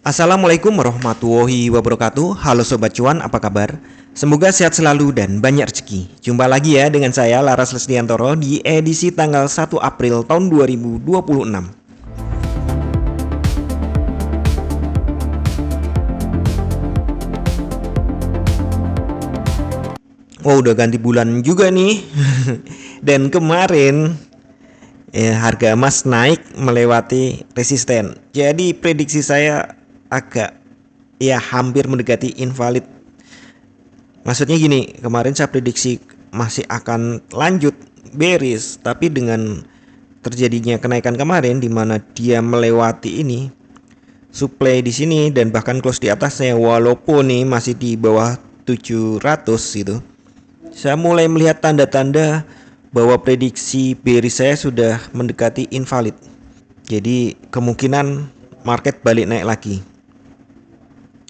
Assalamualaikum warahmatullahi wabarakatuh. Halo Sobat Cuan, apa kabar? Semoga sehat selalu dan banyak rezeki. Jumpa lagi ya dengan saya Laras Lesdiantoro di edisi tanggal 1 April tahun 2026. Oh, udah ganti bulan juga nih. Dan kemarin harga emas naik melewati resisten. Jadi prediksi saya agak hampir mendekati invalid. Maksudnya gini, kemarin saya prediksi masih akan lanjut bearish, tapi dengan terjadinya kenaikan kemarin di mana dia melewati ini supply di sini dan bahkan close di atasnya walaupun nih masih di bawah 700 gitu. Saya mulai melihat tanda-tanda bahwa prediksi bearish saya sudah mendekati invalid. Jadi kemungkinan market balik naik lagi.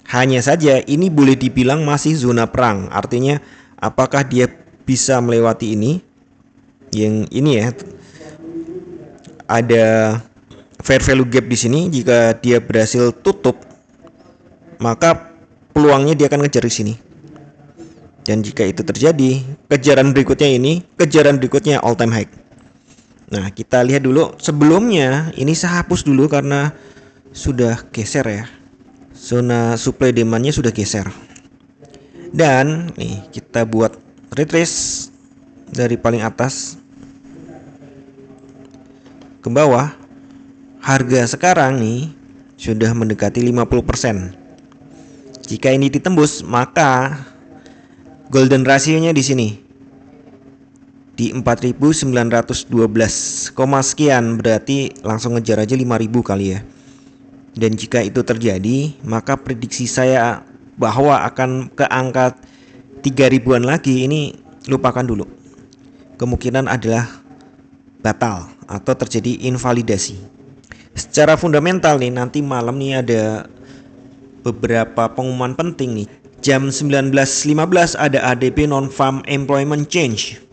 Hanya saja ini boleh dibilang masih zona perang. Artinya apakah dia bisa melewati ini? Yang ini ya. Ada fair value gap di sini. Jika dia berhasil tutup, maka peluangnya dia akan ngejar di sini. Dan jika itu terjadi, kejaran berikutnya all time high. Nah, kita lihat dulu. Sebelumnya ini saya hapus dulu karena sudah geser ya. Zona supply demandnya sudah geser. Dan nih kita buat retrace dari paling atas ke bawah. Harga sekarang nih sudah mendekati 50%. Jika ini ditembus, maka golden rasionya di sini di 4.912, sekian, berarti langsung ngejar aja 5.000 kali ya. Dan jika itu terjadi, maka prediksi saya bahwa akan ke angka 3.000-an lagi ini lupakan dulu. Kemungkinan adalah batal atau terjadi invalidasi. Secara fundamental nih, nanti malam nih ada beberapa pengumuman penting nih. Jam 19.15 ada ADP non-farm employment change.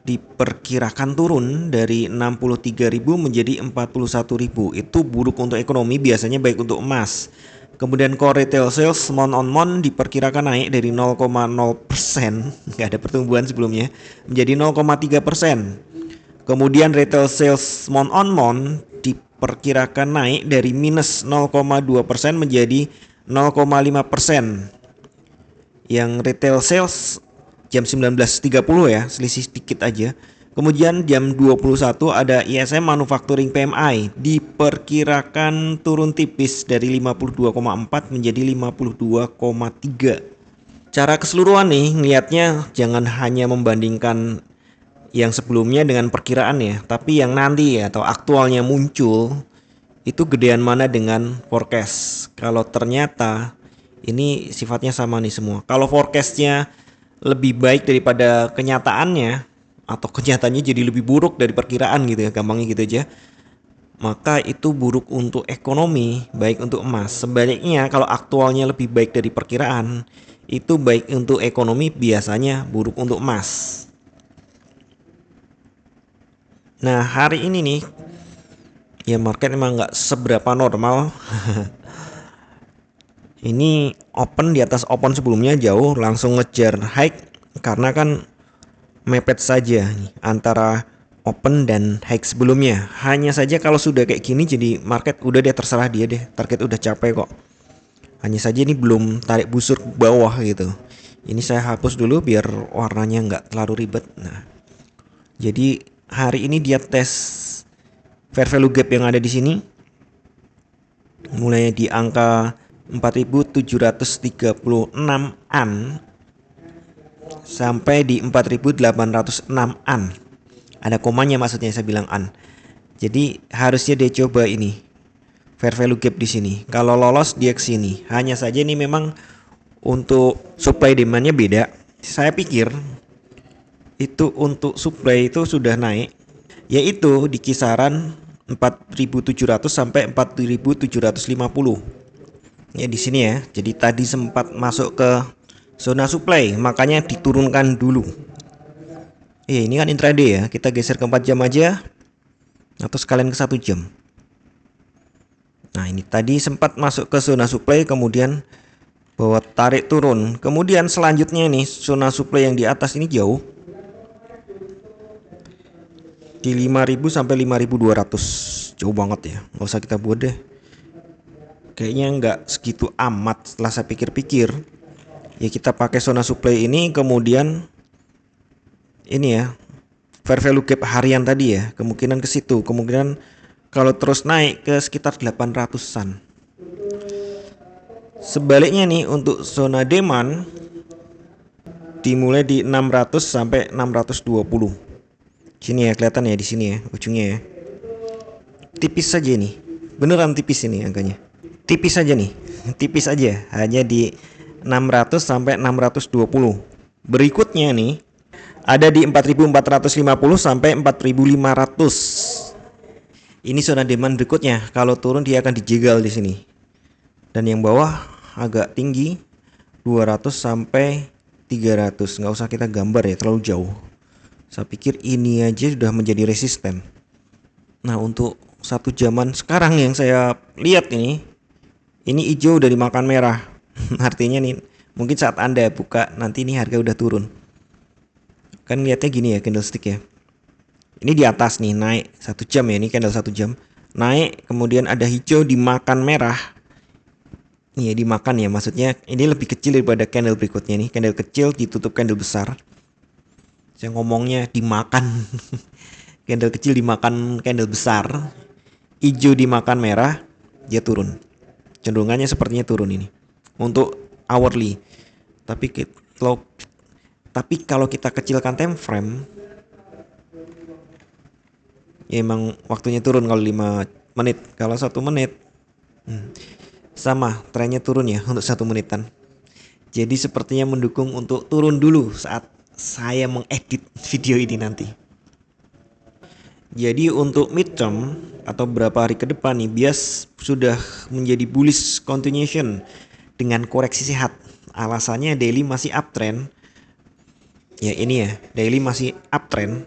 Diperkirakan turun dari 63.000 menjadi 41.000. Itu buruk untuk ekonomi, biasanya baik untuk emas. Kemudian core retail sales month on month diperkirakan naik dari 0,0%, nggak ada pertumbuhan sebelumnya, menjadi 0,3%. Kemudian retail sales month on month diperkirakan naik dari minus 0,2% menjadi 0,5%. Yang retail sales jam 19.30 ya, selisih sedikit aja. Kemudian jam 21 ada ISM Manufacturing PMI, diperkirakan turun tipis dari 52,4 menjadi 52,3. Cara keseluruhan nih ngelihatnya jangan hanya membandingkan yang sebelumnya dengan perkiraan ya, tapi yang nanti ya atau aktualnya muncul itu gedean mana dengan forecast. Kalau ternyata ini sifatnya sama nih semua. Kalau forecastnya lebih baik daripada kenyataannya, atau kenyataannya jadi lebih buruk dari perkiraan gitu ya, gampangnya gitu aja, maka itu buruk untuk ekonomi, baik untuk emas. Sebaliknya kalau aktualnya lebih baik dari perkiraan, itu baik untuk ekonomi, biasanya buruk untuk emas. Nah, hari ini nih ya market emang nggak seberapa normal. Ini open di atas open sebelumnya jauh, langsung ngejar high karena kan mepet saja nih antara open dan high sebelumnya. Hanya saja kalau sudah kayak gini jadi market udah deh, terserah dia deh, target udah capek kok. Hanya saja ini belum tarik busur ke bawah gitu. Ini saya hapus dulu biar warnanya nggak terlalu ribet. Nah, jadi hari ini dia tes fair value gap yang ada di sini, mulai di angka 4.736-an sampai di 4.806-an. Ada komanya, maksudnya saya bilang an. Jadi harusnya dia coba ini fair value gap di sini. Kalau lolos dia ke sini. Hanya saja ini memang untuk supply demandnya beda. Saya pikir itu untuk supply itu sudah naik, yaitu di kisaran 4.700 sampai 4.750. Ya di sini ya. Jadi tadi sempat masuk ke zona supply, makanya diturunkan dulu. Ini kan intraday ya. Kita geser ke 4 jam aja atau sekalian ke 1 jam. Nah ini tadi sempat masuk ke zona supply, kemudian bawa tarik turun. Kemudian selanjutnya nih zona supply yang di atas ini jauh di 5.000 sampai 5.200, jauh banget ya, nggak usah kita buat deh. Kayaknya nggak segitu amat. Setelah saya pikir-pikir, ya kita pakai zona supply ini, kemudian ini ya fair value gap harian tadi ya, kemungkinan ke situ, kemungkinan kalau terus naik ke sekitar 800-an. Sebaliknya nih untuk zona demand dimulai di 600 sampai 620. Sini ya, kelihatan ya di sini ya ujungnya ya. Tipis saja nih. Beneran tipis ini angkanya. Tipis aja nih. Tipis aja, hanya di 600 sampai 620. Berikutnya nih ada di 4.450 sampai 4.500. Ini zona demand berikutnya. Kalau turun dia akan dijegal di sini. Dan yang bawah agak tinggi 200 sampai 300. Nggak usah kita gambar ya, terlalu jauh. Saya pikir ini aja sudah menjadi resisten. Nah untuk satu jaman sekarang yang saya lihat ini hijau udah dimakan merah. Artinya nih mungkin saat Anda buka nanti ini harga udah turun. Kan lihatnya gini ya candlestick ya. Ini di atas nih naik 1 jam ya, ini candle 1 jam. Naik kemudian ada hijau dimakan merah. Iya dimakan ya, maksudnya ini lebih kecil daripada candle berikutnya nih. Candle kecil ditutup candle besar. Saya ngomongnya dimakan. Candle kecil dimakan candle besar. Hijau dimakan merah, dia turun. Cenderungannya sepertinya turun ini. Untuk hourly. Tapi kalau kita kecilkan time frame, ya emang waktunya turun kalau 5 menit. Kalau 1 menit sama trennya turun ya untuk 1 menitan. Jadi sepertinya mendukung untuk turun dulu saat saya mengedit video ini nanti. Jadi untuk midterm atau beberapa hari ke depan nih bias sudah menjadi bullish continuation dengan koreksi sehat. Alasannya daily masih uptrend. Ya ini ya, daily masih uptrend.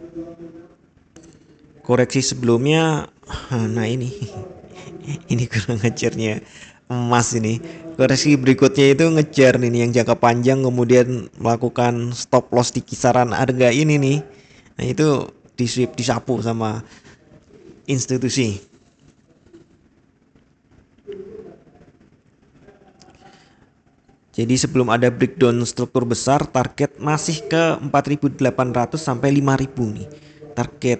Koreksi sebelumnya, nah ini ini kurang ngejarnya emas ini. Koreksi berikutnya itu ngejar nih yang jangka panjang, kemudian melakukan stop loss di kisaran harga ini nih. Nah itu disapu sama institusi. Jadi sebelum ada breakdown struktur besar, target masih ke 4.800 sampai 5.000 nih. Target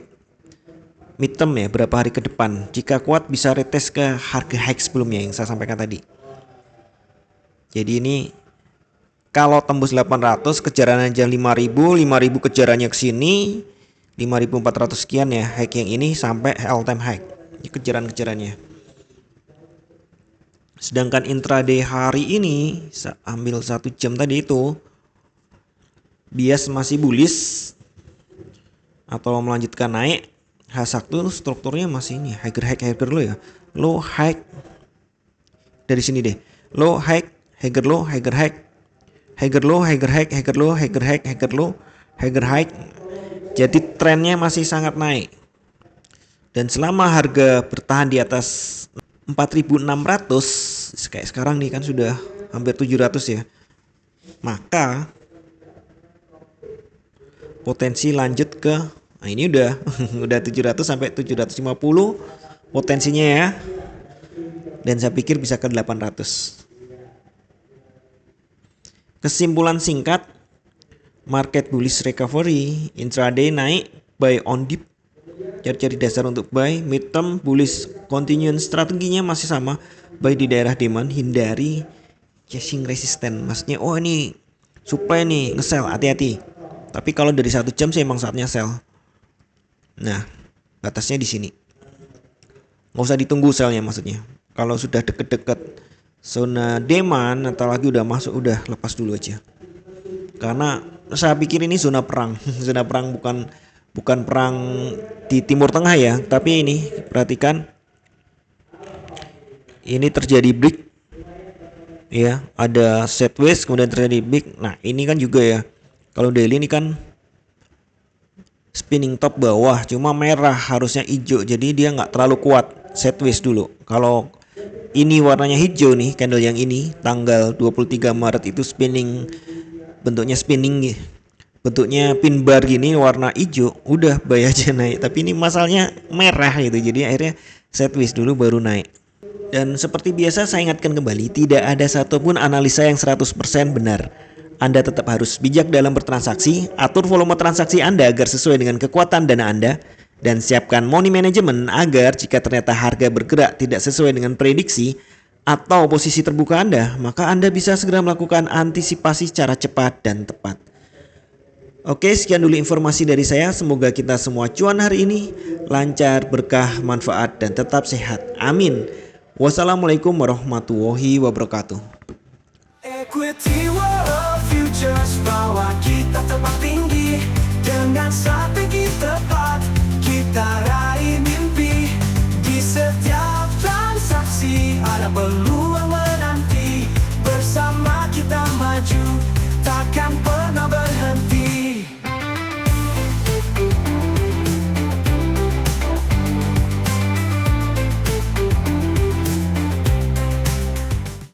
midterm ya, berapa hari ke depan. Jika kuat bisa retest ke harga high sebelumnya yang saya sampaikan tadi. Jadi ini kalau tembus 800 kejarannya aja 5.000 kejarannya ke sini 5.400 sekian ya high yang ini sampai all time high. Ini kejaran-kejarannya. Sedangkan intraday hari ini ambil 1 jam tadi itu bias masih bullish atau melanjutkan naik. H1 strukturnya masih ini higher low ya. Low high dari sini deh. Low high, higher low, higher high. Higher low, higher high, higher low, higher high, higher low, higher high. Jadi trennya masih sangat naik. Dan selama harga bertahan di atas 4.600 kayak sekarang nih kan sudah hampir 700 ya. Maka potensi lanjut ke nah ini udah udah 700 sampai 750 potensinya ya. Dan saya pikir bisa ke 800. Kesimpulan singkat, market bullish recovery, intraday naik, buy on dip, cari-cari dasar untuk buy. Midterm bullish continuing, strateginya masih sama, buy di daerah demand, hindari chasing resisten. Maksudnya oh ini supply nih nge-sell, hati-hati. Tapi kalau dari 1 jam sih emang saatnya sell. Nah batasnya di sini, nggak usah ditunggu sellnya. Maksudnya kalau sudah deket-deket zona demand atau lagi udah masuk, udah lepas dulu aja. Karena saya pikir ini zona perang. Zona perang bukan perang di Timur Tengah ya, tapi ini perhatikan ini terjadi break ya, ada sideways kemudian terjadi break. Nah ini kan juga ya, kalau daily ini kan spinning top bawah, cuma merah harusnya hijau, jadi dia nggak terlalu kuat, sideways dulu. Kalau ini warnanya hijau nih, candle yang ini tanggal 23 Maret itu spinning, bentuknya spinning, bentuknya pin bar gini warna hijau, udah buy aja naik. Tapi ini masalahnya merah gitu, jadi akhirnya sideways dulu baru naik. Dan seperti biasa saya ingatkan kembali, tidak ada satupun analisa yang 100% benar. Anda tetap harus bijak dalam bertransaksi, atur volume transaksi Anda agar sesuai dengan kekuatan dana Anda, dan siapkan money management agar jika ternyata harga bergerak tidak sesuai dengan prediksi atau posisi terbuka Anda, maka Anda bisa segera melakukan antisipasi secara cepat dan tepat. Oke, sekian dulu informasi dari saya. Semoga kita semua cuan hari ini, lancar, berkah, manfaat, dan tetap sehat. Amin. Wassalamualaikum warahmatullahi wabarakatuh. Equity World Futures, bawa kita terbang tinggi dengan strategi tepat. Kita raih mimpi di setiap transaksi, ada peluang menanti. Bersama kita maju, takkan